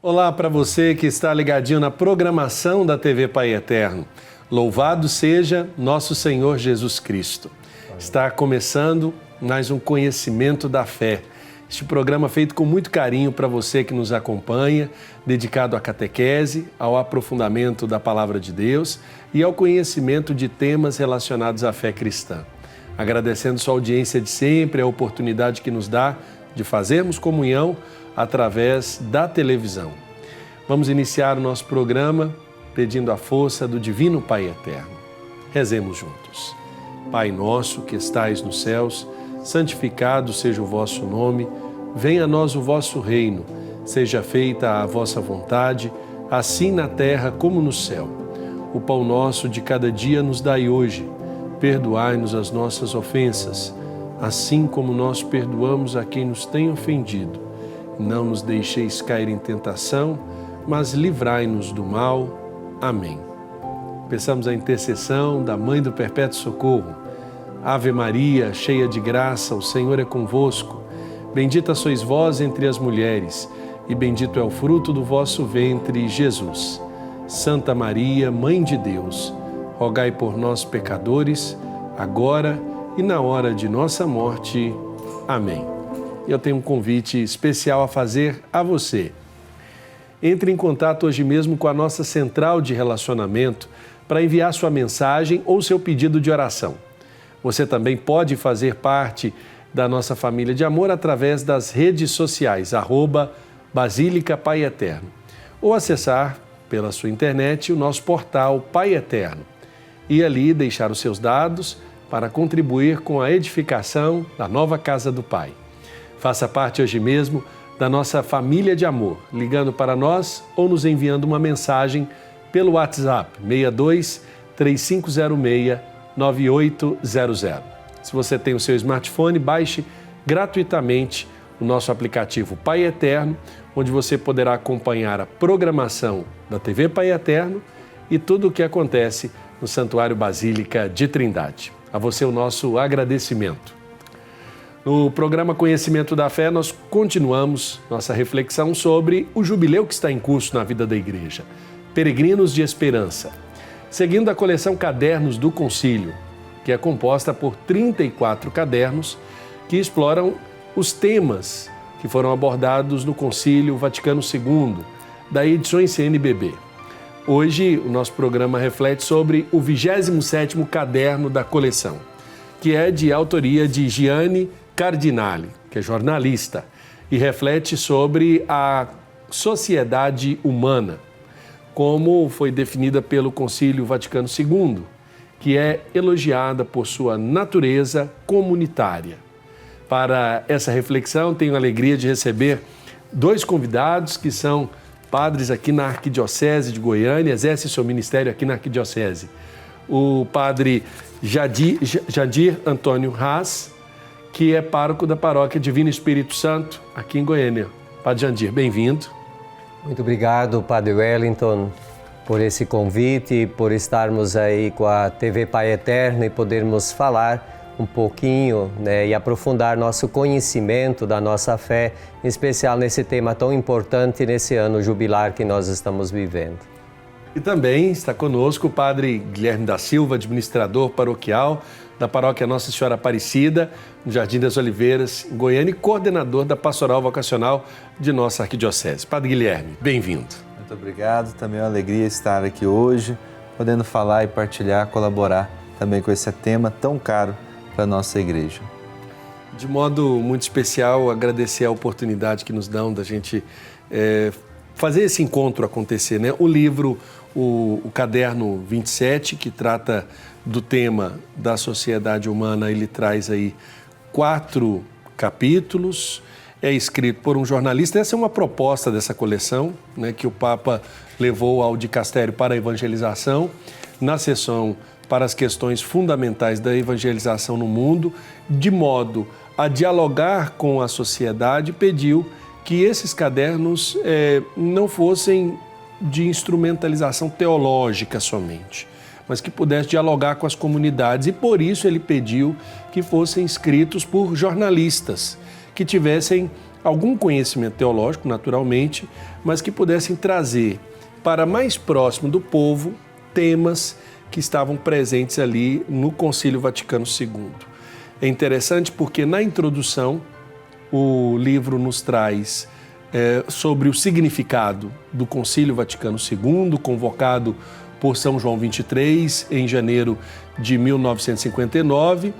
Olá para você que está ligadinho na programação da TV Pai Eterno. Louvado seja nosso Senhor Jesus Cristo. Está começando mais um Conhecimento da Fé. Este programa feito com muito carinho para você que nos acompanha, dedicado à catequese, ao aprofundamento da Palavra de Deus e ao conhecimento de temas relacionados à fé cristã. Agradecendo sua audiência de sempre, a oportunidade que nos dá de fazermos comunhão através da televisão. Vamos iniciar o nosso programa pedindo a força do Divino Pai Eterno. Rezemos juntos. Pai nosso que estais nos céus, santificado seja o vosso nome, venha a nós o vosso reino, seja feita a vossa vontade, assim na terra como no céu. O pão nosso de cada dia nos dai hoje, perdoai-nos as nossas ofensas, assim como nós perdoamos a quem nos tem ofendido. Não nos deixeis cair em tentação, mas livrai-nos do mal. Amém. Peçamos a intercessão da Mãe do Perpétuo Socorro. Ave Maria, cheia de graça, o Senhor é convosco. Bendita sois vós entre as mulheres, e bendito é o fruto do vosso ventre, Jesus. Santa Maria, Mãe de Deus, rogai por nós, pecadores, agora e na hora de nossa morte. Amém. Eu tenho um convite especial a fazer a você. Entre em contato hoje mesmo com a nossa central de relacionamento para enviar sua mensagem ou seu pedido de oração. Você também pode fazer parte da nossa família de amor através das redes sociais, @Basílica Pai Eterno, ou acessar pela sua internet o nosso portal Pai Eterno e ali deixar os seus dados para contribuir com a edificação da nova casa do Pai. Faça parte hoje mesmo da nossa família de amor, ligando para nós ou nos enviando uma mensagem pelo WhatsApp 62 3506 9800. Se você tem o seu smartphone, baixe gratuitamente o nosso aplicativo Pai Eterno, onde você poderá acompanhar a programação da TV Pai Eterno e tudo o que acontece no Santuário Basílica de Trindade. A você o nosso agradecimento. No programa Conhecimento da Fé, nós continuamos nossa reflexão sobre o jubileu que está em curso na vida da Igreja, Peregrinos de Esperança, seguindo a coleção Cadernos do Concílio, que é composta por 34 cadernos que exploram os temas que foram abordados no Concílio Vaticano II, da edição CNBB. Hoje, o nosso programa reflete sobre o 27º caderno da coleção, que é de autoria de Gianni Cardinale, que é jornalista, e reflete sobre a sociedade humana, como foi definida pelo Concílio Vaticano II, que é elogiada por sua natureza comunitária. Para essa reflexão, tenho a alegria de receber dois convidados que são padres aqui na Arquidiocese de Goiânia, exercem seu ministério aqui na Arquidiocese. O padre Jandir Antônio Haas, que é pároco da Paróquia Divino Espírito Santo, aqui em Goiânia. Padre Jandir, bem-vindo. Muito obrigado, Padre Wellington, por esse convite, por estarmos aí com a TV Pai Eterno e podermos falar um pouquinho, e aprofundar nosso conhecimento da nossa fé, em especial nesse tema tão importante nesse ano jubilar que nós estamos vivendo. E também está conosco o Padre Guilherme da Silva, administrador paroquial da Paróquia Nossa Senhora Aparecida, no Jardim das Oliveiras, em Goiânia, e coordenador da Pastoral Vocacional de nossa Arquidiocese. Padre Guilherme, bem-vindo. Muito obrigado, também é uma alegria estar aqui hoje, podendo falar e partilhar, colaborar também com esse tema tão caro para a nossa igreja. De modo muito especial, agradecer a oportunidade que nos dão da gente fazer esse encontro acontecer, né? O livro, o Caderno 27, que trata do tema da sociedade humana, ele traz aí 4 capítulos, é escrito por um jornalista. Essa é uma proposta dessa coleção, né, que o Papa levou ao dicastério para a evangelização, na sessão para as questões fundamentais da evangelização no mundo, de modo a dialogar com a sociedade, pediu que esses cadernos não fossem de instrumentalização teológica somente, mas que pudesse dialogar com as comunidades, e por isso ele pediu que fossem escritos por jornalistas, que tivessem algum conhecimento teológico, naturalmente, mas que pudessem trazer para mais próximo do povo temas que estavam presentes ali no Concílio Vaticano II. É interessante porque na introdução o livro nos traz sobre o significado do Concílio Vaticano II, convocado por São João XXIII em janeiro de 1959,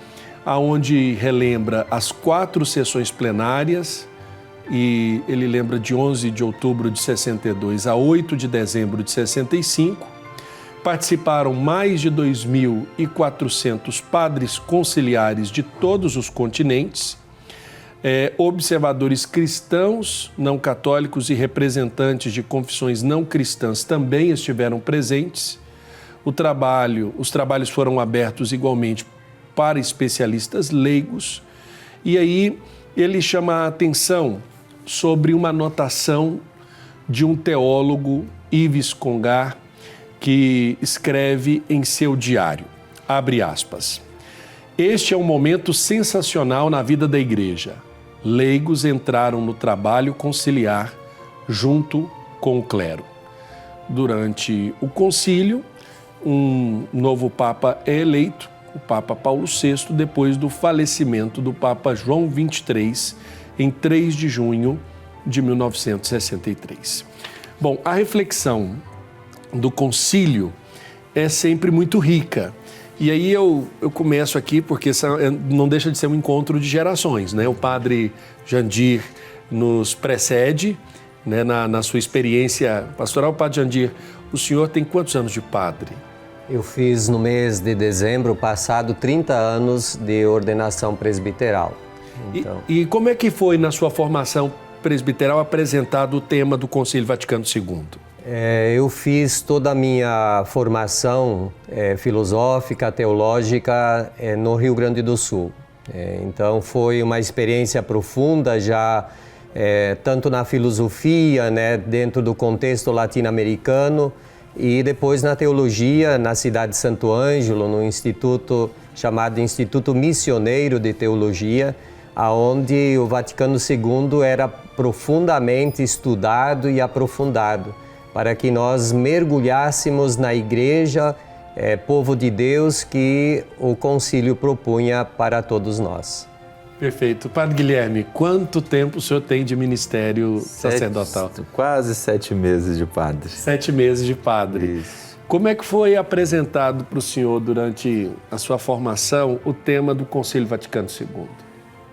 aonde relembra as 4 sessões plenárias, e ele lembra de 11 de outubro de 62 a 8 de dezembro de 65. Participaram mais de 2.400 padres conciliares de todos os continentes, observadores cristãos, não católicos e representantes de confissões não cristãs também estiveram presentes. Os trabalhos foram abertos igualmente para especialistas leigos, e aí ele chama a atenção sobre uma anotação de um teólogo, Yves Congar, que escreve em seu diário, abre aspas: "Este é um momento sensacional na vida da Igreja. Leigos entraram no trabalho conciliar junto com o clero. Durante o concílio, um novo Papa é eleito, o Papa Paulo VI, depois do falecimento do Papa João XXIII, em 3 de junho de 1963. Bom, a reflexão do concílio é sempre muito rica. E aí eu começo aqui porque não deixa de ser um encontro de gerações, né? O padre Jandir nos precede, né, na sua experiência pastoral. Padre Jandir, o senhor tem quantos anos de padre? Eu fiz no mês de dezembro passado 30 anos de ordenação presbiteral. Então... E como é que foi na sua formação presbiteral apresentado o tema do Concílio Vaticano II? Eu fiz toda a minha formação filosófica, teológica no Rio Grande do Sul. Então foi uma experiência profunda já, tanto na filosofia, né, dentro do contexto latino-americano, e depois na teologia, na cidade de Santo Ângelo, no instituto chamado Instituto Missioneiro de Teologia, onde o Vaticano II era profundamente estudado e aprofundado, para que nós mergulhássemos na Igreja, povo de Deus, que o concílio propunha para todos nós. Perfeito. Padre Guilherme, quanto tempo o senhor tem de ministério sacerdotal? Quase 7 meses de padre. 7 meses de padre. Isso. Como é que foi apresentado para o senhor durante a sua formação o tema do Concílio Vaticano II?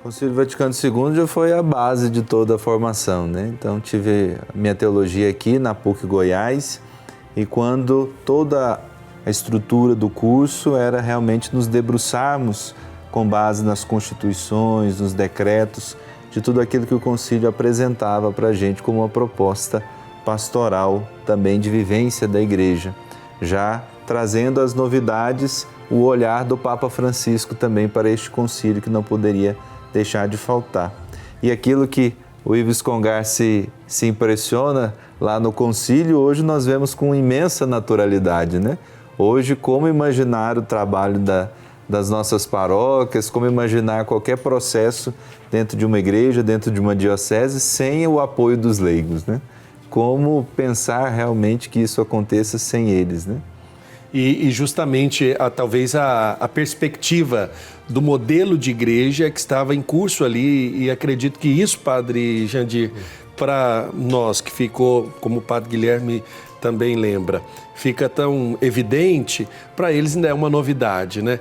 O Concílio Vaticano II já foi a base de toda a formação, né? Então tive a minha teologia aqui na PUC Goiás, e quando toda a estrutura do curso era realmente nos debruçarmos com base nas constituições, nos decretos, de tudo aquilo que o concílio apresentava para a gente como uma proposta pastoral também de vivência da Igreja, já trazendo as novidades, o olhar do Papa Francisco também para este concílio que não poderia deixar de faltar. E aquilo que o Yves Congar se impressiona lá no concílio, hoje nós vemos com imensa naturalidade, né? Hoje, como imaginar o trabalho das nossas paróquias, como imaginar qualquer processo dentro de uma igreja, dentro de uma diocese, sem o apoio dos leigos, né? Como pensar realmente que isso aconteça sem eles, né? E justamente, talvez, a perspectiva do modelo de igreja que estava em curso ali, e acredito que isso, Padre Jandir, para nós que ficou, como o Padre Guilherme também lembra, fica tão evidente, para eles ainda é uma novidade, né?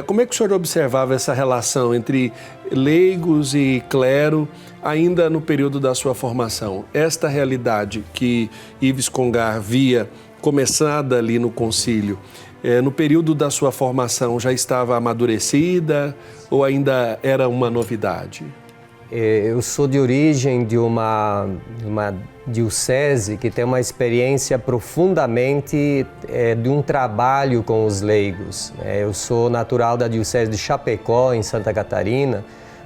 Como é que o senhor observava essa relação entre leigos e clero ainda no período da sua formação? Esta realidade que Yves Congar via começada ali no concílio, no período da sua formação já estava amadurecida ou ainda era uma novidade? Eu sou de origem de uma diocese que tem uma experiência profundamente de um trabalho com os leigos. Eu sou natural da diocese de Chapecó, em Santa Catarina,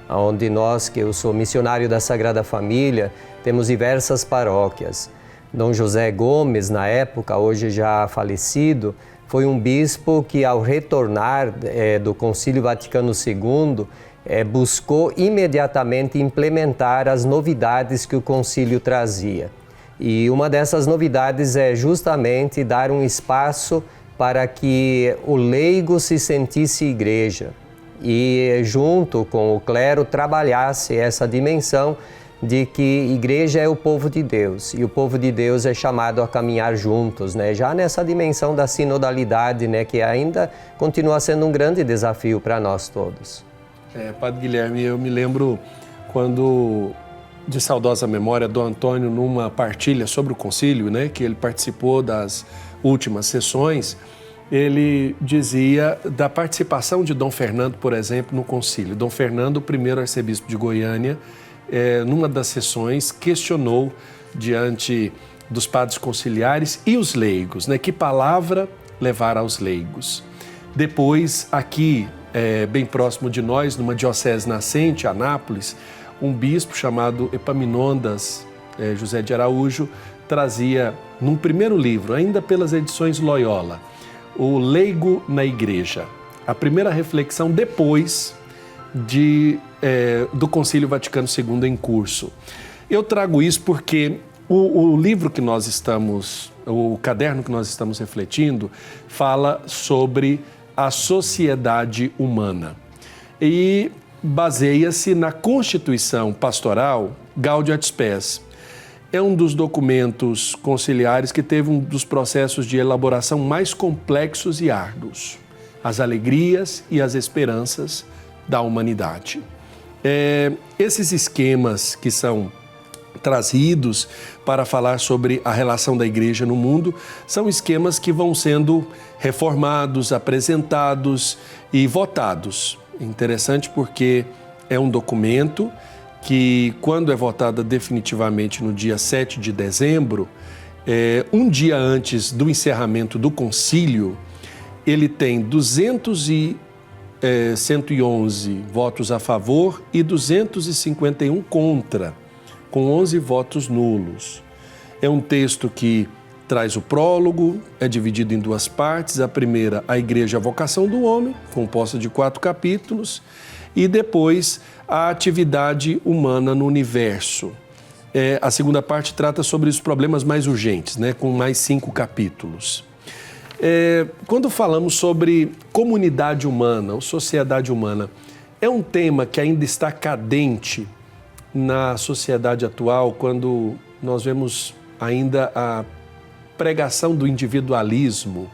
onde que eu sou missionário da Sagrada Família, temos diversas paróquias. Dom José Gomes, na época, hoje já falecido, foi um bispo que, ao retornar do Concílio Vaticano II, buscou imediatamente implementar as novidades que o concílio trazia. E uma dessas novidades é justamente dar um espaço para que o leigo se sentisse igreja e, junto com o clero, trabalhasse essa dimensão de que igreja é o povo de Deus e o povo de Deus é chamado a caminhar juntos, né? Já nessa dimensão da sinodalidade, né? Que ainda continua sendo um grande desafio para nós todos. Padre Guilherme, eu me lembro quando, de saudosa memória, Dom Antônio, numa partilha sobre o concílio, né? Que ele participou das últimas sessões, ele dizia da participação de Dom Fernando, por exemplo, no concílio. Dom Fernando, o primeiro arcebispo de Goiânia, numa das sessões, questionou diante dos padres conciliares e os leigos, né? Que palavra levar aos leigos. Depois, aqui, bem próximo de nós, numa diocese nascente, Anápolis, um bispo chamado Epaminondas José de Araújo trazia, num primeiro livro, ainda pelas edições Loyola, o Leigo na Igreja. A primeira reflexão depois do Concílio Vaticano II em curso. Eu trago isso porque o livro que nós estamos, o caderno que nós estamos refletindo, fala sobre a sociedade humana e baseia-se na Constituição Pastoral Gaudium et Spes. É um dos documentos conciliares que teve um dos processos de elaboração mais complexos e árduos, as alegrias e as esperanças da humanidade. Esses esquemas que são trazidos para falar sobre a relação da igreja no mundo são esquemas que vão sendo reformados, apresentados e votados. Interessante porque é um documento que, quando é votada definitivamente no dia 7 de dezembro, um dia antes do encerramento do concílio, ele tem 111 votos a favor e 251 contra, com 11 votos nulos. É um texto que traz o prólogo, é dividido em duas partes. A primeira, a Igreja, a vocação do homem, composta de 4 capítulos, e depois a atividade humana no universo. A segunda parte trata sobre os problemas mais urgentes, né, com mais 5 capítulos. Quando falamos sobre comunidade humana ou sociedade humana, é um tema que ainda está cadente na sociedade atual, quando nós vemos ainda a pregação do individualismo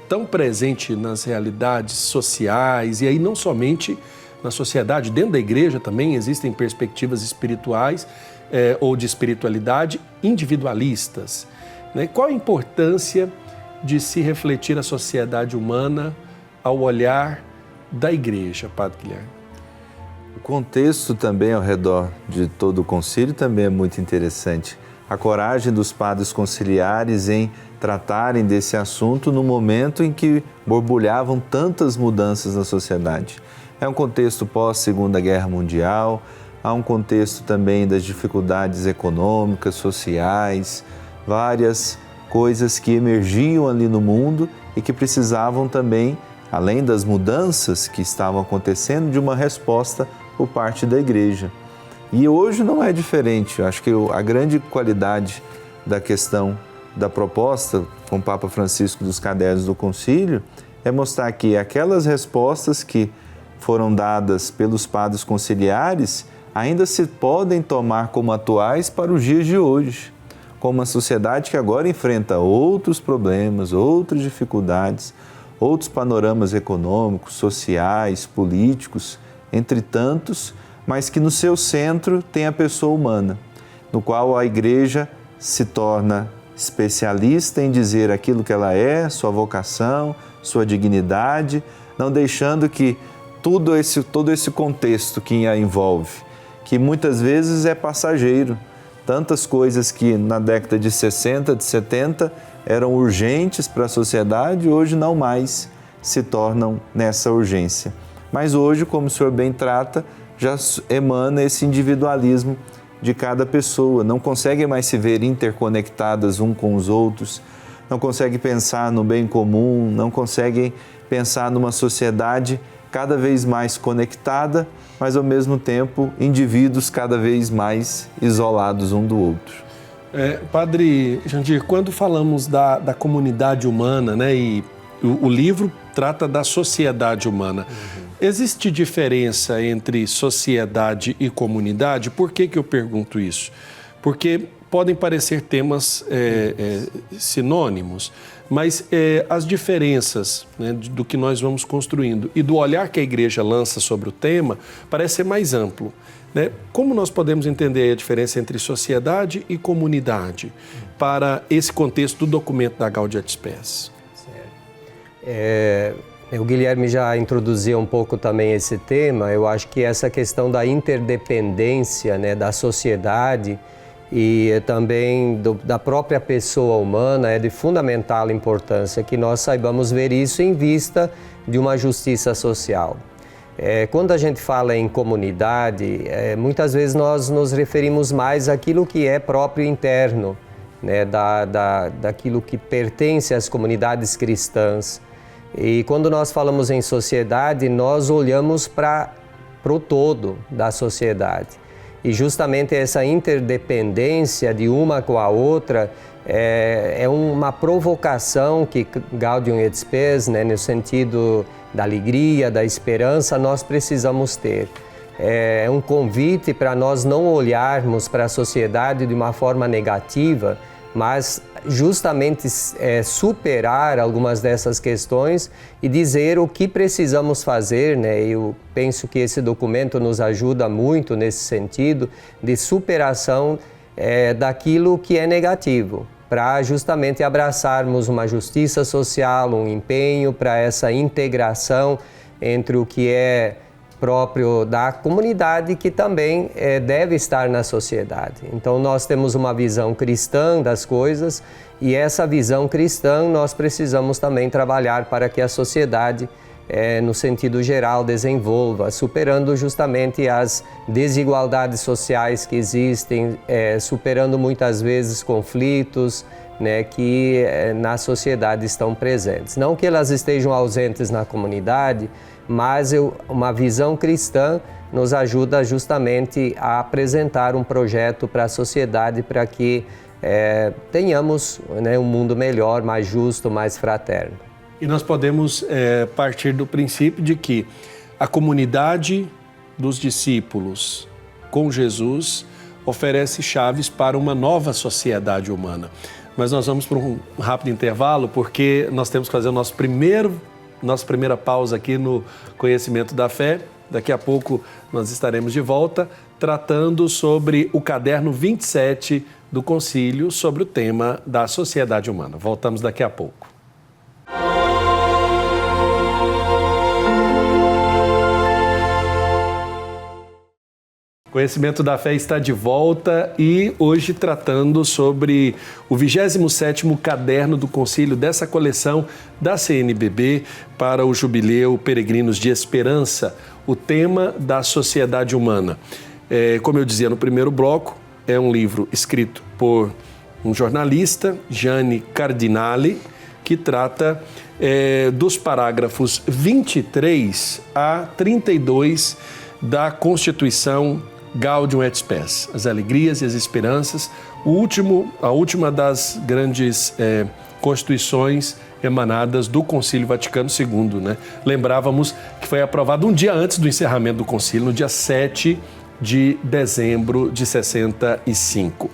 tão presente nas realidades sociais, e aí não somente na sociedade, dentro da igreja também existem perspectivas espirituais ou de espiritualidade individualistas, né? Qual a importância de se refletir a sociedade humana ao olhar da igreja, Padre Guilherme? O contexto também ao redor de todo o concílio também é muito interessante. A coragem dos padres conciliares em tratarem desse assunto no momento em que borbulhavam tantas mudanças na sociedade. É um contexto pós-Segunda Guerra Mundial, há um contexto também das dificuldades econômicas, sociais, várias coisas que emergiam ali no mundo e que precisavam também, além das mudanças que estavam acontecendo, de uma resposta por parte da igreja. E hoje não é diferente. Eu acho que a grande qualidade da questão da proposta com o Papa Francisco dos Cadernos do Concílio é mostrar que aquelas respostas que foram dadas pelos padres conciliares ainda se podem tomar como atuais para os dias de hoje, como uma sociedade que agora enfrenta outros problemas, outras dificuldades, outros panoramas econômicos, sociais, políticos, entre tantos, mas que no seu centro tem a pessoa humana, no qual a igreja se torna especialista em dizer aquilo que ela é, sua vocação, sua dignidade, não deixando que todo esse contexto que a envolve, que muitas vezes é passageiro, tantas coisas que na década de 60, de 70 eram urgentes para a sociedade, hoje não mais se tornam nessa urgência. Mas hoje, como o senhor bem trata, já emana esse individualismo de cada pessoa, não conseguem mais se ver interconectadas um com os outros, não conseguem pensar no bem comum, não conseguem pensar numa sociedade cada vez mais conectada, mas ao mesmo tempo indivíduos cada vez mais isolados um do outro. Padre Jandir, quando falamos da comunidade humana, né, e o livro trata da sociedade humana, existe diferença entre sociedade e comunidade? Por que eu pergunto isso? Porque podem parecer temas sinônimos, mas as diferenças, né, do que nós vamos construindo e do olhar que a igreja lança sobre o tema parece ser mais amplo, né? Como nós podemos entender a diferença entre sociedade e comunidade para esse contexto do documento da Gaudium et Spes? O Guilherme já introduziu um pouco também esse tema. Eu acho que essa questão da interdependência, né, da sociedade e também da própria pessoa humana é de fundamental importância que nós saibamos ver isso em vista de uma justiça social. Quando a gente fala em comunidade, muitas vezes nós nos referimos mais àquilo que é próprio interno, né, daquilo que pertence às comunidades cristãs. E quando nós falamos em sociedade, nós olhamos para o todo da sociedade. E justamente essa interdependência de uma com a outra é uma provocação que Gaudium et Spes, né, no sentido da alegria, da esperança, nós precisamos ter. É um convite para nós não olharmos para a sociedade de uma forma negativa, mas justamente superar algumas dessas questões e dizer o que precisamos fazer, né? Eu penso que esse documento nos ajuda muito nesse sentido de superação daquilo que é negativo, para justamente abraçarmos uma justiça social, um empenho para essa integração entre o que é próprio da comunidade, que também deve estar na sociedade. Então nós temos uma visão cristã das coisas e essa visão cristã nós precisamos também trabalhar para que a sociedade, no sentido geral, desenvolva, superando justamente as desigualdades sociais que existem, superando muitas vezes conflitos, né, que na sociedade estão presentes. Não que elas estejam ausentes na comunidade, mas uma visão cristã nos ajuda justamente a apresentar um projeto para a sociedade para que tenhamos, né, um mundo melhor, mais justo, mais fraterno. E nós podemos partir do princípio de que a comunidade dos discípulos com Jesus oferece chaves para uma nova sociedade humana. Mas nós vamos para um rápido intervalo, porque nós temos que fazer nossa primeira pausa aqui no Conhecimento da Fé. Daqui a pouco nós estaremos de volta tratando sobre o caderno 27 do Concílio sobre o tema da sociedade humana. Voltamos daqui a pouco. Conhecimento da Fé está de volta e hoje tratando sobre o 27º caderno do Concílio dessa coleção da CNBB para o Jubileu Peregrinos de Esperança, o tema da sociedade humana. Como eu dizia no primeiro bloco, é um livro escrito por um jornalista, Gianni Cardinale, que trata dos parágrafos 23 a 32 da Constituição Gaudium et Spes, as alegrias e as esperanças, a última das grandes constituições emanadas do Concílio Vaticano II, né? Lembrávamos que foi aprovado um dia antes do encerramento do concílio, no dia 7 de dezembro de 65.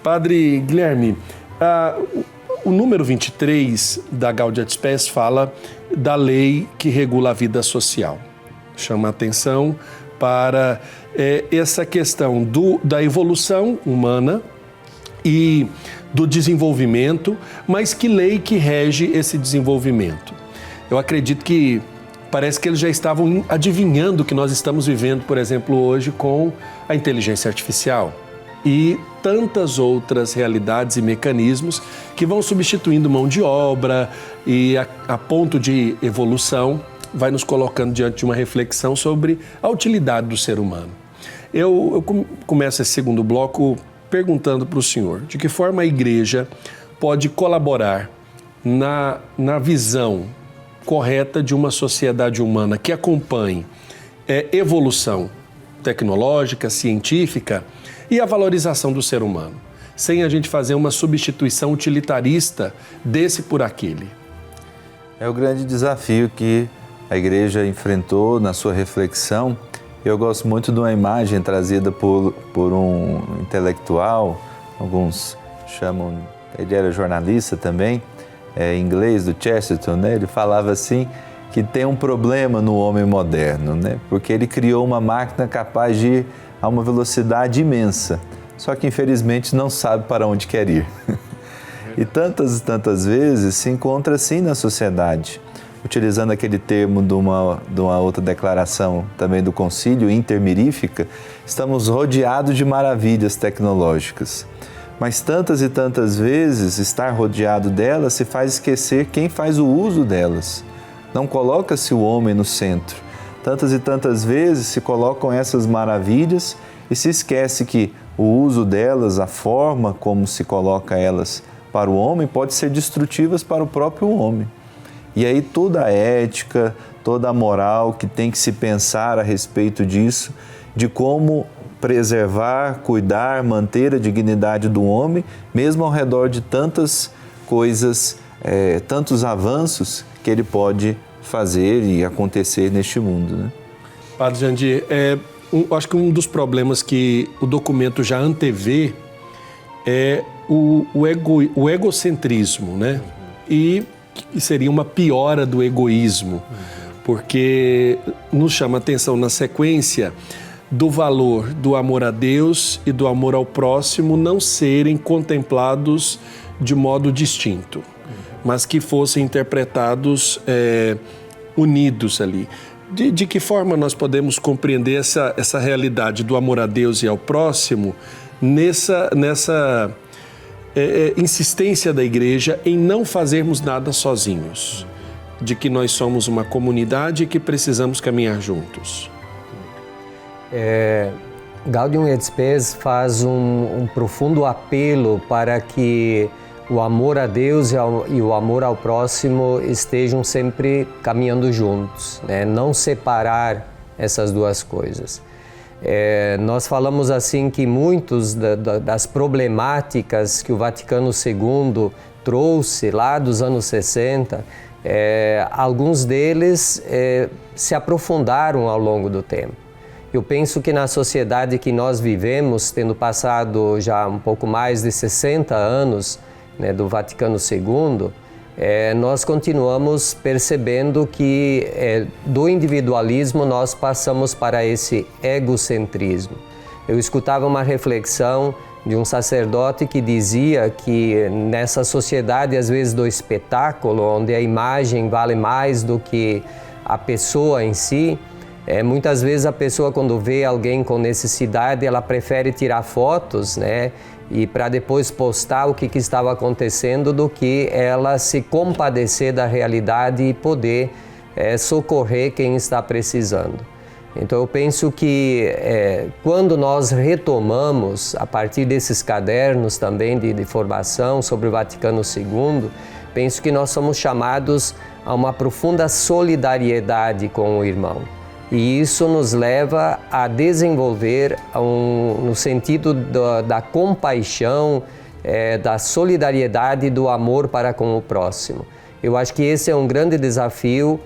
Padre Guilherme, o número 23 da Gaudium et Spes fala da lei que regula a vida social. Chama a atenção para essa questão da evolução humana e do desenvolvimento, mas que lei que rege esse desenvolvimento? Eu acredito que parece que eles já estavam adivinhando o que nós estamos vivendo, por exemplo, hoje com a inteligência artificial e tantas outras realidades e mecanismos que vão substituindo mão de obra e a ponto de evolução vai nos colocando diante de uma reflexão sobre a utilidade do ser humano. Eu começo esse segundo bloco perguntando para o senhor de que forma a igreja pode colaborar na visão correta de uma sociedade humana que acompanhe evolução tecnológica, científica e a valorização do ser humano, sem a gente fazer uma substituição utilitarista desse por aquele. É o grande desafio que a igreja enfrentou na sua reflexão. Eu gosto muito de uma imagem trazida por um intelectual, alguns chamam, ele era jornalista também, em inglês, do Chesterton, né? Ele falava assim, que tem um problema no homem moderno, né? Porque ele criou uma máquina capaz de ir a uma velocidade imensa, só que infelizmente não sabe para onde quer ir. E tantas vezes se encontra assim na sociedade. Utilizando aquele termo de uma outra declaração também do concílio, intermirífica, estamos rodeados de maravilhas tecnológicas. Mas tantas e tantas vezes estar rodeado delas se faz esquecer quem faz o uso delas. Não coloca-se o homem no centro. Tantas e tantas vezes se colocam essas maravilhas e se esquece que o uso delas, a forma como se coloca elas para o homem, pode ser destrutivas para o próprio homem. E aí toda a ética, toda a moral que tem que se pensar a respeito disso, de como preservar, cuidar, manter a dignidade do homem, mesmo ao redor de tantas coisas, tantos avanços que ele pode fazer e acontecer neste mundo, né? Padre Jandir, acho que um dos problemas que o documento já antevê é o egocentrismo, né? E seria uma piora do egoísmo, porque nos chama a atenção na sequência do valor do amor a Deus e do amor ao próximo não serem contemplados de modo distinto, mas que fossem interpretados unidos ali. De que forma nós podemos compreender essa realidade do amor a Deus e ao próximo nessa insistência da igreja em não fazermos nada sozinhos, de que nós somos uma comunidade e que precisamos caminhar juntos? Gaudium et Spes faz um profundo apelo para que o amor a Deus e o amor ao próximo estejam sempre caminhando juntos, né? Não separar essas duas coisas. Nós falamos assim que muitos das problemáticas que o Vaticano II trouxe lá dos anos 60, alguns deles se aprofundaram ao longo do tempo. Eu penso que na sociedade que nós vivemos, tendo passado já um pouco mais de 60 anos, né, do Vaticano II, nós continuamos percebendo que do individualismo nós passamos para esse egocentrismo. Eu escutava uma reflexão de um sacerdote que dizia que nessa sociedade, às vezes, do espetáculo, onde a imagem vale mais do que a pessoa em si, muitas vezes a pessoa, quando vê alguém com necessidade, ela prefere tirar fotos, né? E para depois postar o que estava acontecendo, do que ela se compadecer da realidade e poder socorrer quem está precisando. Então eu penso que quando nós retomamos, a partir desses cadernos também de formação sobre o Vaticano II, penso que nós somos chamados a uma profunda solidariedade com o irmão. E isso nos leva a desenvolver, no sentido da compaixão, da solidariedade, do amor para com o próximo. Eu acho que esse é um grande desafio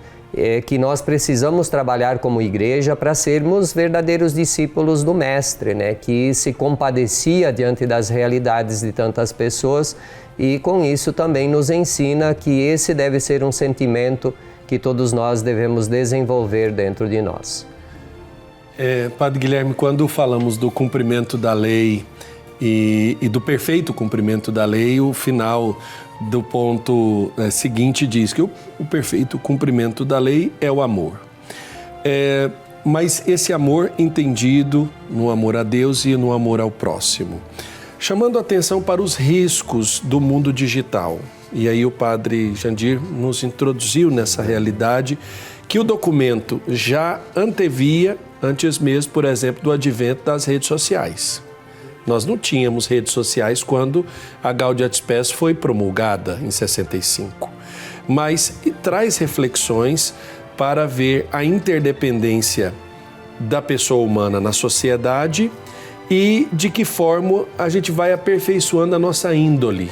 que nós precisamos trabalhar como igreja para sermos verdadeiros discípulos do Mestre, né? Que se compadecia diante das realidades de tantas pessoas e com isso também nos ensina que esse deve ser um sentimento que todos nós devemos desenvolver dentro de nós. Padre Guilherme, quando falamos do cumprimento da lei e do perfeito cumprimento da lei, o final do ponto seguinte diz que o perfeito cumprimento da lei é o amor. Mas esse amor entendido no amor a Deus e no amor ao próximo. Chamando a atenção para os riscos do mundo digital. E aí o Padre Jandir nos introduziu nessa realidade que o documento já antevia, antes mesmo, por exemplo, do advento das redes sociais. Nós não tínhamos redes sociais quando a Gaudium et Spes foi promulgada em 65. mas traz reflexões para ver a interdependência da pessoa humana na sociedade e de que forma a gente vai aperfeiçoando a nossa índole.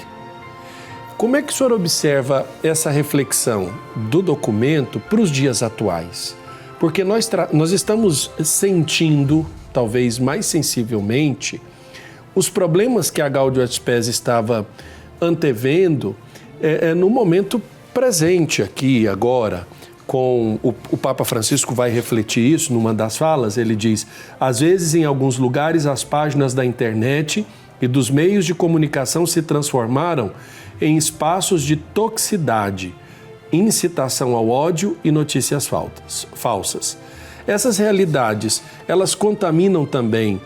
Como é que o senhor observa essa reflexão do documento para os dias atuais? Porque nós estamos sentindo, talvez mais sensivelmente, os problemas que a Gaudium et Spes estava antevendo no momento presente aqui, agora. O Papa Francisco vai refletir isso numa das falas. Ele diz: às vezes, em alguns lugares, as páginas da internet e dos meios de comunicação se transformaram em espaços de toxicidade, incitação ao ódio e notícias falsas. Essas realidades, elas contaminam também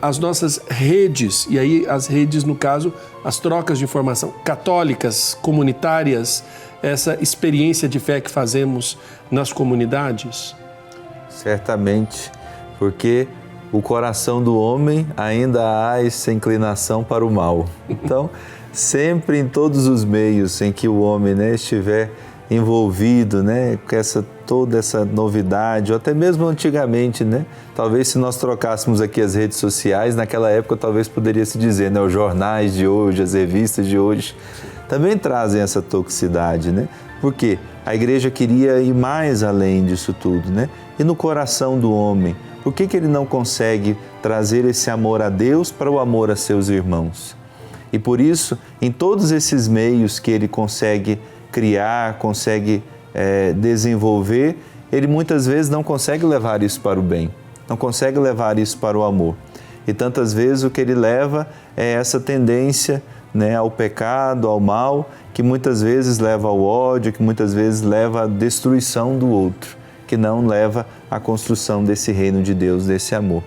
as nossas redes, e aí as redes, no caso, as trocas de informação católicas, comunitárias, essa experiência de fé que fazemos nas comunidades? Certamente, porque o coração do homem ainda há essa inclinação para o mal. Então, sempre em todos os meios em que o homem estiver envolvido com toda essa novidade, ou até mesmo antigamente, talvez se nós trocássemos aqui as redes sociais, naquela época talvez poderia se dizer, os jornais de hoje, as revistas de hoje, também trazem essa toxicidade, Porque a igreja queria ir mais além disso tudo, E no coração do homem, por que ele não consegue trazer esse amor a Deus para o amor a seus irmãos? E por isso, em todos esses meios que ele consegue criar, consegue desenvolver, ele muitas vezes não consegue levar isso para o bem, não consegue levar isso para o amor. E tantas vezes o que ele leva é essa tendência ao pecado, ao mal, que muitas vezes leva ao ódio, que muitas vezes leva à destruição do outro, que não leva à construção desse reino de Deus, desse amor.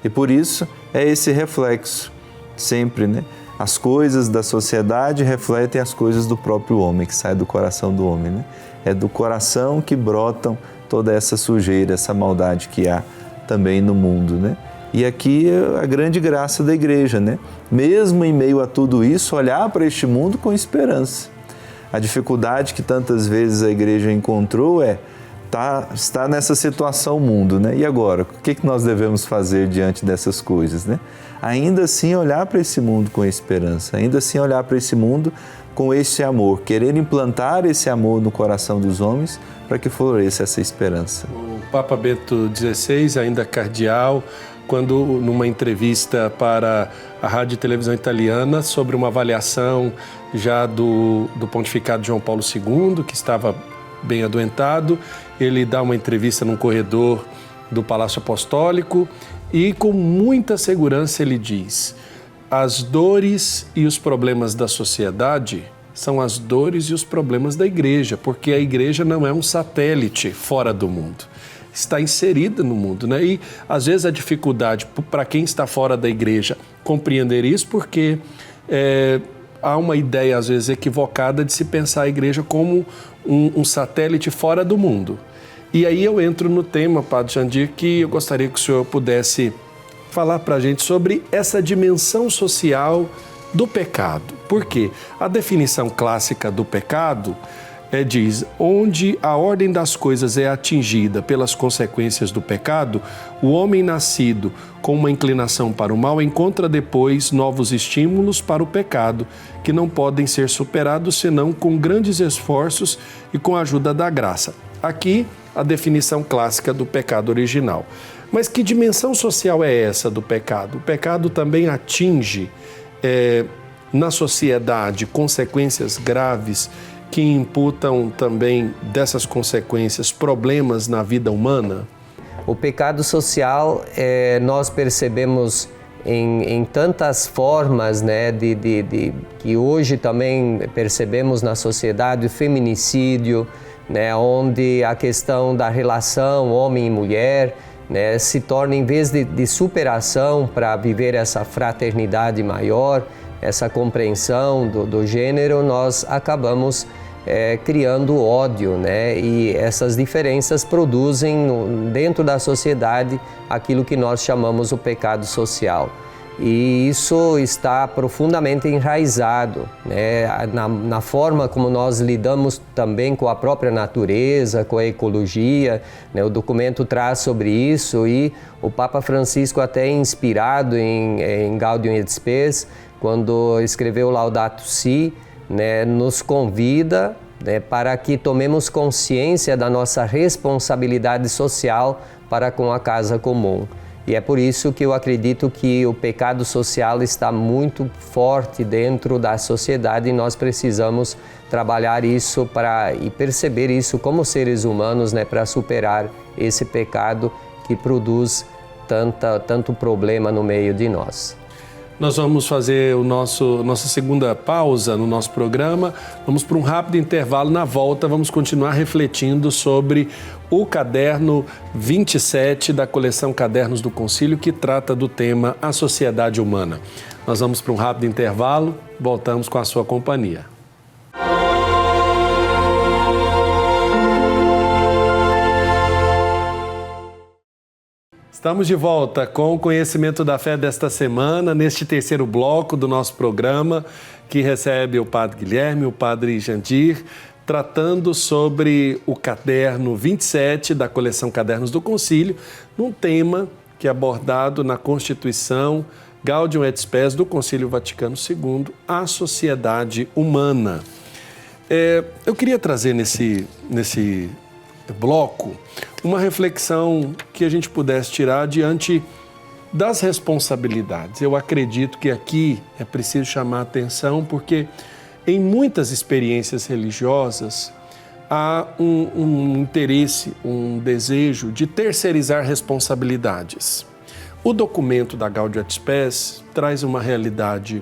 E por isso é esse reflexo sempre, As coisas da sociedade refletem as coisas do próprio homem, que sai do coração do homem, É do coração que brotam toda essa sujeira, essa maldade que há também no mundo, E aqui é a grande graça da igreja, Mesmo em meio a tudo isso, olhar para este mundo com esperança. A dificuldade que tantas vezes a igreja encontrou está nessa situação o mundo, E agora, o que nós devemos fazer diante dessas coisas, Ainda assim olhar para esse mundo com esperança, ainda assim olhar para esse mundo com esse amor, querer implantar esse amor no coração dos homens para que floresça essa esperança. O Papa Bento XVI, ainda cardeal, quando numa entrevista para a rádio e televisão italiana sobre uma avaliação já do pontificado de João Paulo II, que estava bem adoentado, ele dá uma entrevista num corredor do Palácio Apostólico e com muita segurança ele diz: as dores e os problemas da sociedade são as dores e os problemas da igreja, porque a igreja não é um satélite fora do mundo, está inserida no mundo, E às vezes a dificuldade para quem está fora da igreja compreender isso, porque há uma ideia às vezes equivocada de se pensar a igreja como um satélite fora do mundo. E aí eu entro no tema, Padre Jandir, que eu gostaria que o senhor pudesse falar para a gente sobre essa dimensão social do pecado. Por quê? A definição clássica do pecado diz: onde a ordem das coisas é atingida pelas consequências do pecado, o homem nascido com uma inclinação para o mal encontra depois novos estímulos para o pecado, que não podem ser superados senão com grandes esforços e com a ajuda da graça. Aqui, a definição clássica do pecado original. Mas que dimensão social é essa do pecado? O pecado também atinge na sociedade consequências graves que imputam também dessas consequências problemas na vida humana? O pecado social nós percebemos em tantas formas, que hoje também percebemos na sociedade, o feminicídio, onde a questão da relação homem e mulher se torna, em vez de superação para viver essa fraternidade maior, essa compreensão do gênero, nós acabamos criando ódio, e essas diferenças produzem dentro da sociedade aquilo que nós chamamos o pecado social. e isso está profundamente enraizado, né, na forma como nós lidamos também com a própria natureza, com a ecologia, né, o documento traz sobre isso e o Papa Francisco, até inspirado em Gaudium et Spes, quando escreveu Laudato Si, né, nos convida, né, para que tomemos consciência da nossa responsabilidade social para com a casa comum. E é por isso que eu acredito que o pecado social está muito forte dentro da sociedade e nós precisamos trabalhar isso e perceber isso como seres humanos, né, para superar esse pecado que produz tanto problema no meio de nós. Nós vamos fazer nossa segunda pausa no nosso programa. Vamos para um rápido intervalo. Na volta, vamos continuar refletindo sobre o caderno 27 da coleção Cadernos do Concílio, que trata do tema A Sociedade Humana. Nós vamos para um rápido intervalo. Voltamos com a sua companhia. Estamos de volta com o Conhecimento da Fé desta semana, neste terceiro bloco do nosso programa, que recebe o Padre Guilherme, o Padre Jandir, tratando sobre o caderno 27 da coleção Cadernos do Concílio, num tema que é abordado na Constituição Gaudium et Spes do Concílio Vaticano II, a sociedade humana. Eu queria trazer nesse bloco uma reflexão que a gente pudesse tirar diante das responsabilidades. Eu acredito que aqui é preciso chamar a atenção porque em muitas experiências religiosas há um interesse, um desejo de terceirizar responsabilidades. O documento da Gaudium et Spes traz uma realidade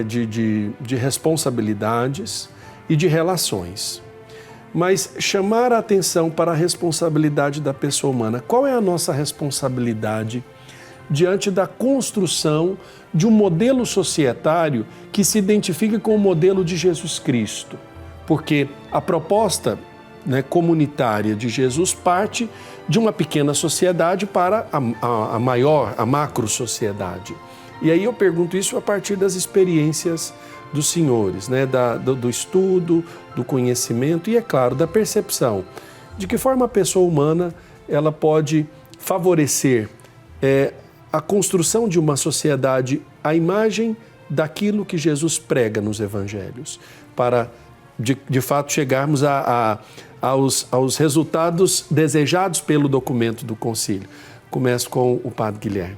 de responsabilidades e de relações. Mas chamar a atenção para a responsabilidade da pessoa humana. Qual é a nossa responsabilidade diante da construção de um modelo societário que se identifique com o modelo de Jesus Cristo? Porque a proposta, né, comunitária de Jesus parte de uma pequena sociedade para a maior, a macro-sociedade. E aí eu pergunto isso a partir das experiências dos senhores, né? Do estudo, do conhecimento e, é claro, da percepção. De que forma a pessoa humana ela pode favorecer a construção de uma sociedade à imagem daquilo que Jesus prega nos evangelhos, para, de fato, chegarmos aos resultados desejados pelo documento do concílio. Começo com o Padre Guilherme.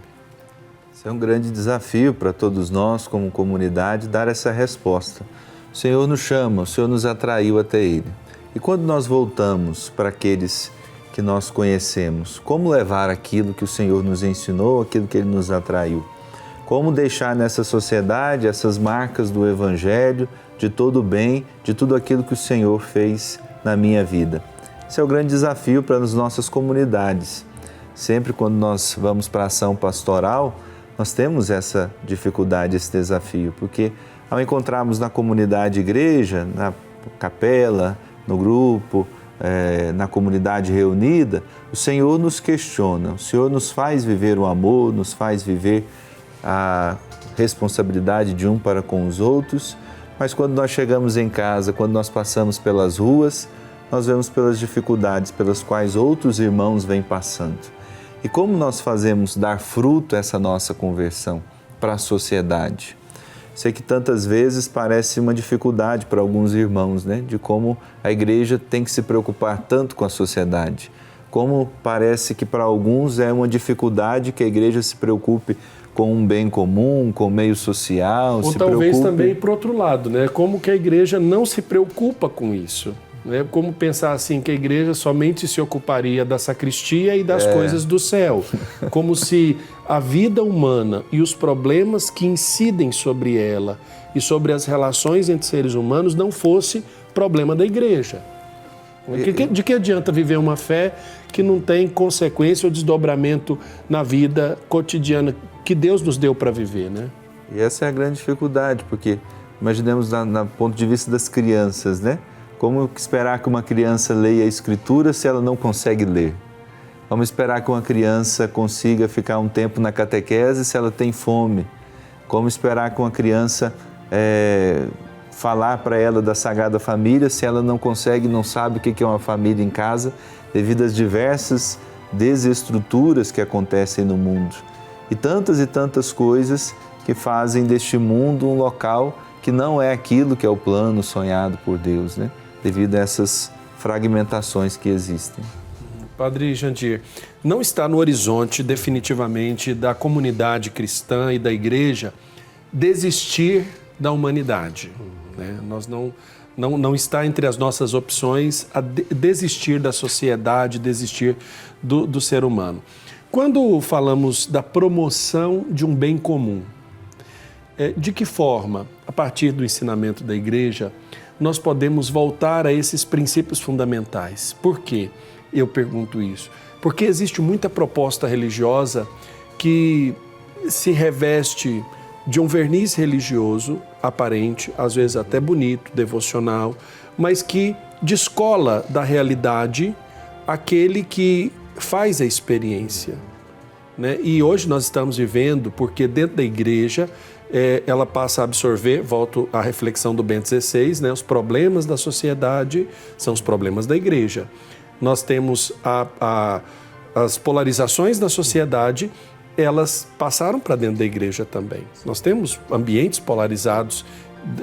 Esse é um grande desafio para todos nós, como comunidade, dar essa resposta. O Senhor nos chama, o Senhor nos atraiu até Ele. E quando nós voltamos para aqueles que nós conhecemos, como levar aquilo que o Senhor nos ensinou, aquilo que Ele nos atraiu? Como deixar nessa sociedade essas marcas do Evangelho, de todo o bem, de tudo aquilo que o Senhor fez na minha vida? Esse é o grande desafio para as nossas comunidades. Sempre quando nós vamos para a ação pastoral, nós temos essa dificuldade, esse desafio, porque ao encontrarmos na comunidade igreja, na capela, no grupo, na comunidade reunida, o Senhor nos questiona, o Senhor nos faz viver o amor, nos faz viver a responsabilidade de um para com os outros, mas quando nós chegamos em casa, quando nós passamos pelas ruas, nós vemos pelas dificuldades pelas quais outros irmãos vêm passando. E como nós fazemos dar fruto a essa nossa conversão para a sociedade? Sei que tantas vezes parece uma dificuldade para alguns irmãos, né? De como a igreja tem que se preocupar tanto com a sociedade. Como parece que para alguns é uma dificuldade que a igreja se preocupe com um bem comum, com o meio social. Ou talvez também para outro lado, né? Como que a igreja não se preocupa com isso? Né? Como pensar assim que a igreja somente se ocuparia da sacristia e das coisas do céu, como se a vida humana e os problemas que incidem sobre ela e sobre as relações entre seres humanos não fosse problema da igreja. De que adianta viver uma fé que não tem consequência ou desdobramento na vida cotidiana que Deus nos deu para viver, né? E essa é a grande dificuldade, porque imaginemos do ponto de vista das crianças, né? Como esperar que uma criança leia a Escritura se ela não consegue ler? Vamos esperar que uma criança consiga ficar um tempo na catequese se ela tem fome? Como esperar que uma criança falar para ela da Sagrada Família se ela não consegue, não sabe o que é uma família em casa, devido às diversas desestruturas que acontecem no mundo. E tantas coisas que fazem deste mundo um local que não é aquilo que é o plano sonhado por Deus, né? Devido a essas fragmentações que existem. Padre Jandir, não está no horizonte definitivamente da comunidade cristã e da igreja desistir da humanidade. Né? Nós não está entre as nossas opções a desistir da sociedade, desistir do ser humano. Quando falamos da promoção de um bem comum, de que forma, a partir do ensinamento da igreja, nós podemos voltar a esses princípios fundamentais? Por quê? Eu pergunto isso. Porque existe muita proposta religiosa que se reveste de um verniz religioso aparente, às vezes até bonito, devocional, mas que descola da realidade aquele que faz a experiência. Né? E hoje nós estamos vivendo, porque dentro da igreja ela passa a absorver, volto à reflexão do Bento XVI, né? Os problemas da sociedade são os problemas da igreja. Nós temos as polarizações da sociedade, elas passaram para dentro da igreja também. Nós temos ambientes polarizados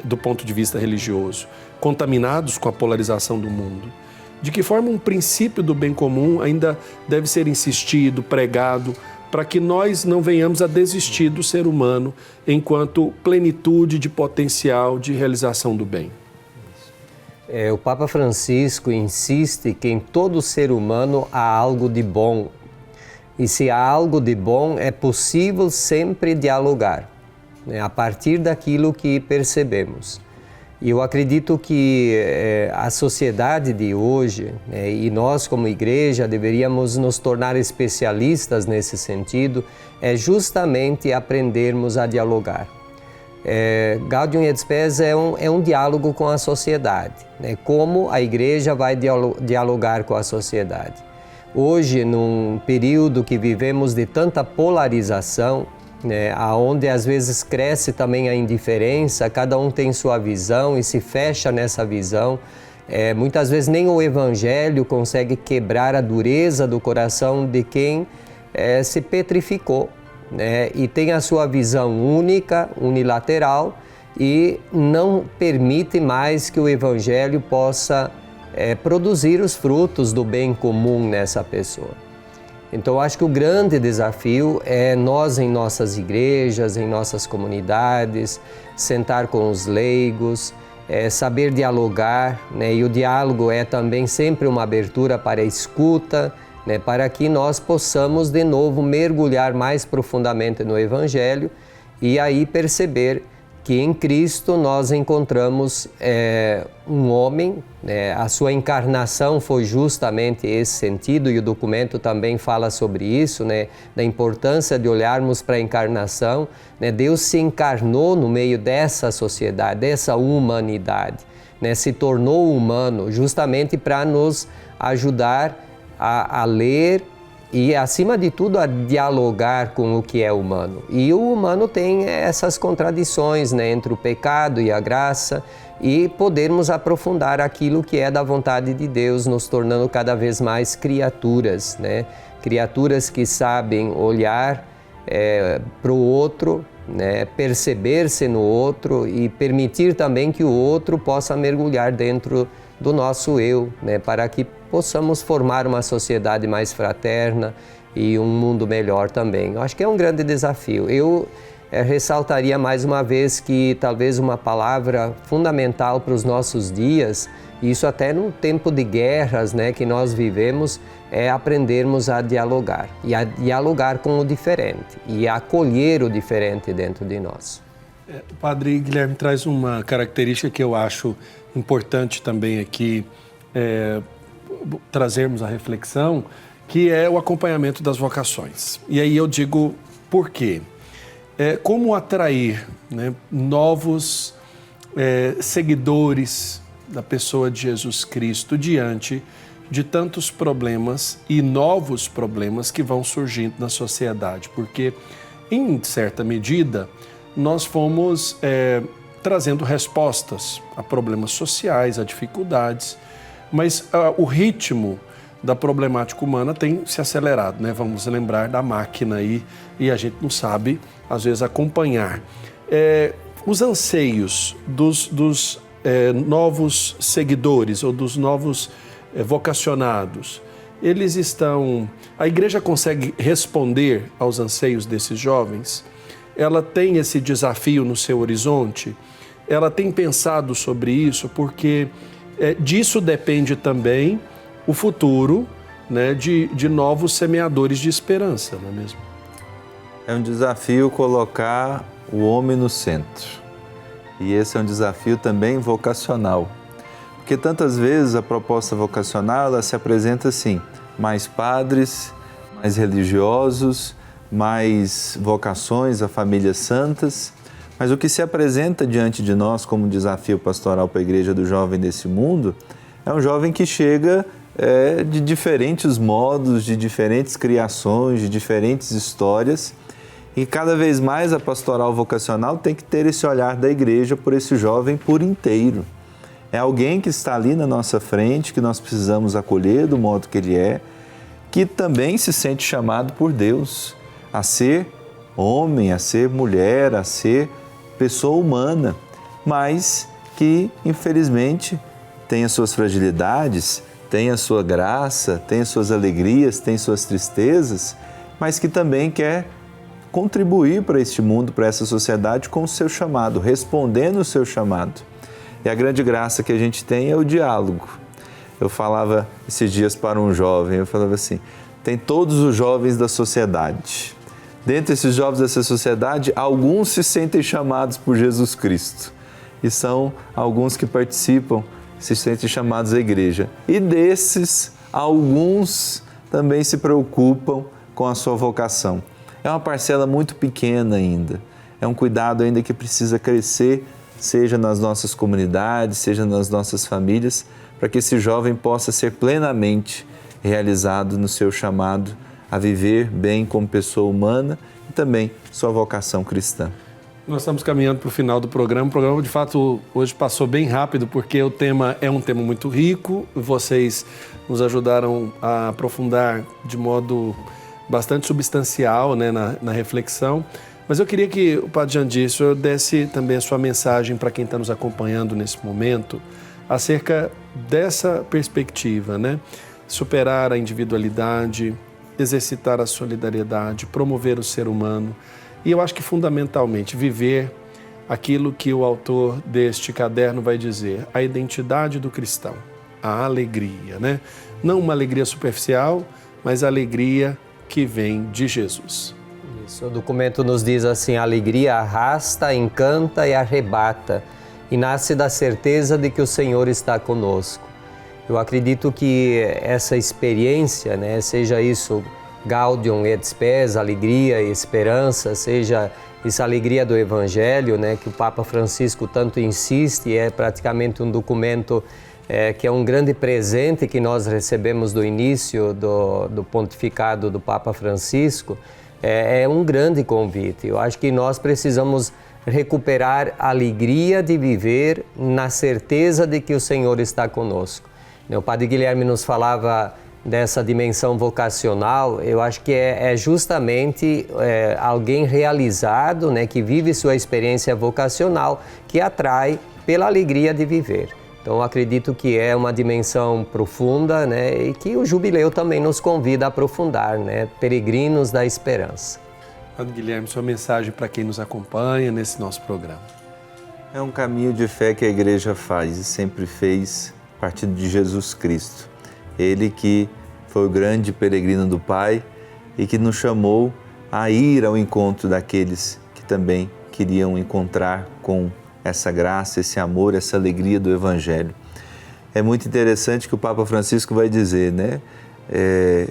do ponto de vista religioso, contaminados com a polarização do mundo. De que forma um princípio do bem comum ainda deve ser insistido, pregado, para que nós não venhamos a desistir do ser humano enquanto plenitude de potencial de realização do bem? O Papa Francisco insiste que em todo ser humano há algo de bom. E se há algo de bom, é possível sempre dialogar, né, a partir daquilo que percebemos. E eu acredito que a sociedade de hoje, né, e nós como igreja deveríamos nos tornar especialistas nesse sentido, é justamente aprendermos a dialogar. Gaudium et Spes é um diálogo com a sociedade, né, como a igreja vai dialogar com a sociedade. Hoje, num período que vivemos de tanta polarização, né, onde às vezes cresce também a indiferença, cada um tem sua visão e se fecha nessa visão. Muitas vezes nem o Evangelho consegue quebrar a dureza do coração de quem se petrificou, né, e tem a sua visão única, unilateral, e não permite mais que o Evangelho possa produzir os frutos do bem comum nessa pessoa. Então, acho que o grande desafio é nós, em nossas igrejas, em nossas comunidades, sentar com os leigos, saber dialogar, né? E o diálogo é também sempre uma abertura para a escuta, né? Para que nós possamos, de novo, mergulhar mais profundamente no Evangelho e aí perceber que em Cristo nós encontramos um homem, né? A sua encarnação foi justamente esse sentido, e o documento também fala sobre isso, né? Da importância de olharmos para a encarnação, né? Deus se encarnou no meio dessa sociedade, dessa humanidade, né? Se tornou humano justamente para nos ajudar a ler e, acima de tudo, a dialogar com o que é humano. E o humano tem essas contradições, né, entre o pecado e a graça, e podermos aprofundar aquilo que é da vontade de Deus, nos tornando cada vez mais criaturas, né? Criaturas que sabem olhar para o outro, né, perceber-se no outro e permitir também que o outro possa mergulhar dentro do nosso eu, né, para que possamos formar uma sociedade mais fraterna e um mundo melhor também. Eu acho que é um grande desafio. Eu ressaltaria mais uma vez que talvez uma palavra fundamental para os nossos dias, isso até no tempo de guerras, né, que nós vivemos, é aprendermos a dialogar e a dialogar com o diferente e a acolher o diferente dentro de nós. O Padre Guilherme traz uma característica que eu acho importante também aqui trazermos a reflexão, que é o acompanhamento das vocações. E aí eu digo por quê? Como atrair, né, novos seguidores da pessoa de Jesus Cristo diante de tantos problemas e novos problemas que vão surgindo na sociedade, porque, em certa medida, nós fomos trazendo respostas a problemas sociais, a dificuldades, mas o ritmo da problemática humana tem se acelerado, né? Vamos lembrar da máquina aí, e a gente não sabe, às vezes, acompanhar. Os anseios dos novos seguidores ou dos novos vocacionados, eles estão... A igreja consegue responder aos anseios desses jovens? Ela tem esse desafio no seu horizonte? Ela tem pensado sobre isso? Porque disso depende também o futuro, né, de novos semeadores de esperança, não é mesmo? É um desafio colocar o homem no centro. E esse é um desafio também vocacional. Porque tantas vezes a proposta vocacional ela se apresenta assim: mais padres, mais religiosos, mais vocações a famílias santas. Mas o que se apresenta diante de nós como desafio pastoral para a igreja do jovem desse mundo é um jovem que chega de diferentes modos, de diferentes criações, de diferentes histórias. E cada vez mais a pastoral vocacional tem que ter esse olhar da igreja por esse jovem por inteiro. É alguém que está ali na nossa frente, que nós precisamos acolher do modo que ele é, que também se sente chamado por Deus a ser homem, a ser mulher, a ser pessoa humana, mas que, infelizmente, tem as suas fragilidades, tem a sua graça, tem as suas alegrias, tem suas tristezas, mas que também quer contribuir para este mundo, para essa sociedade com o seu chamado, respondendo o seu chamado. E a grande graça que a gente tem é o diálogo. Eu falava esses dias para um jovem, eu falava assim, tem todos os jovens da sociedade. Dentre esses jovens dessa sociedade, alguns se sentem chamados por Jesus Cristo. E são alguns que participam, se sentem chamados à igreja. E desses, alguns também se preocupam com a sua vocação. É uma parcela muito pequena ainda. É um cuidado ainda que precisa crescer, seja nas nossas comunidades, seja nas nossas famílias, para que esse jovem possa ser plenamente realizado no seu chamado a viver bem como pessoa humana e também sua vocação cristã. Nós estamos caminhando para o final do programa. O programa, de fato, hoje passou bem rápido, porque o tema é um tema muito rico. Vocês nos ajudaram a aprofundar de modo bastante substancial, né, na reflexão. Mas eu queria que o Padre Jandir, o senhor desse também a sua mensagem para quem está nos acompanhando nesse momento, acerca dessa perspectiva, né? Superar a individualidade, exercitar a solidariedade, promover o ser humano. E eu acho que, fundamentalmente, viver aquilo que o autor deste caderno vai dizer, a identidade do cristão, a alegria, né? Não uma alegria superficial, mas a alegria que vem de Jesus. Isso, o documento nos diz assim, a alegria arrasta, encanta e arrebata, e nasce da certeza de que o Senhor está conosco. Eu acredito que essa experiência, né, seja isso Gaudium et Spes, alegria e esperança, seja essa alegria do Evangelho, né, que o Papa Francisco tanto insiste, é praticamente um documento que é um grande presente que nós recebemos do início do pontificado do Papa Francisco, é um grande convite. Eu acho que nós precisamos recuperar a alegria de viver na certeza de que o Senhor está conosco. O Padre Guilherme nos falava dessa dimensão vocacional. Eu acho que é justamente alguém realizado, né, que vive sua experiência vocacional, que atrai pela alegria de viver. Então, eu acredito que é uma dimensão profunda, né, e que o jubileu também nos convida a aprofundar, né, peregrinos da esperança. Padre Guilherme, sua mensagem para quem nos acompanha nesse nosso programa. É um caminho de fé que a igreja faz e sempre fez a partir de Jesus Cristo. Ele que foi o grande peregrino do Pai e que nos chamou a ir ao encontro daqueles que também queriam encontrar com essa graça, esse amor, essa alegria do Evangelho. É muito interessante que o Papa Francisco vai dizer, né?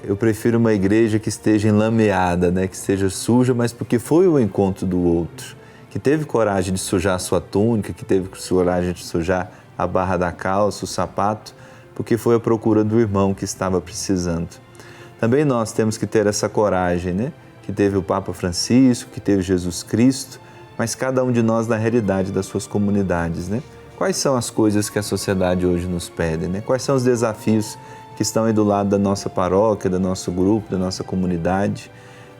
Eu prefiro uma igreja que esteja enlameada, né? Que esteja suja, mas porque foi o encontro do outro, que teve coragem de sujar a sua túnica, que teve coragem de sujar a barra da calça, o sapato, porque foi à procura do irmão que estava precisando. Também nós temos que ter essa coragem, né? Que teve o Papa Francisco, que teve Jesus Cristo, mas cada um de nós na realidade das suas comunidades, né? Quais são as coisas que a sociedade hoje nos pede, né? Quais são os desafios que estão aí do lado da nossa paróquia, do nosso grupo, da nossa comunidade?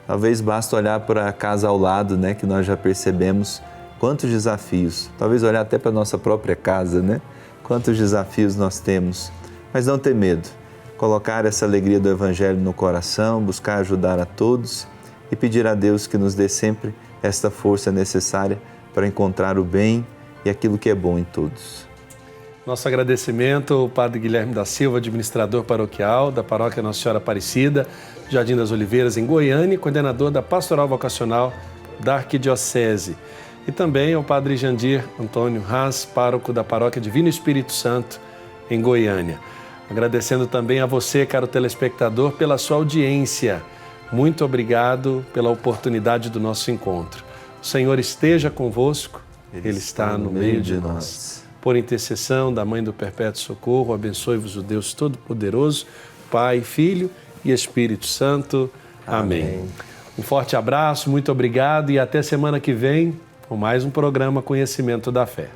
Talvez basta olhar para a casa ao lado, né? Que nós já percebemos quantos desafios. Talvez olhar até para a nossa própria casa, né? Quantos desafios nós temos. Mas não ter medo. Colocar essa alegria do Evangelho no coração, buscar ajudar a todos e pedir a Deus que nos dê sempre esta força necessária para encontrar o bem e aquilo que é bom em todos. Nosso agradecimento ao Padre Guilherme da Silva, administrador paroquial da Paróquia Nossa Senhora Aparecida, Jardim das Oliveiras, em Goiânia, e coordenador da Pastoral Vocacional da Arquidiocese. E também ao Padre Jandir Antônio Haas, pároco da Paróquia Divino Espírito Santo, em Goiânia. Agradecendo também a você, caro telespectador, pela sua audiência. Muito obrigado pela oportunidade do nosso encontro. O Senhor esteja convosco, Ele está no meio de nós. Por intercessão da Mãe do Perpétuo Socorro, abençoe-vos o Deus Todo-Poderoso, Pai, Filho e Espírito Santo. Amém. Um forte abraço, muito obrigado e até semana que vem com mais um programa Conhecimento da Fé.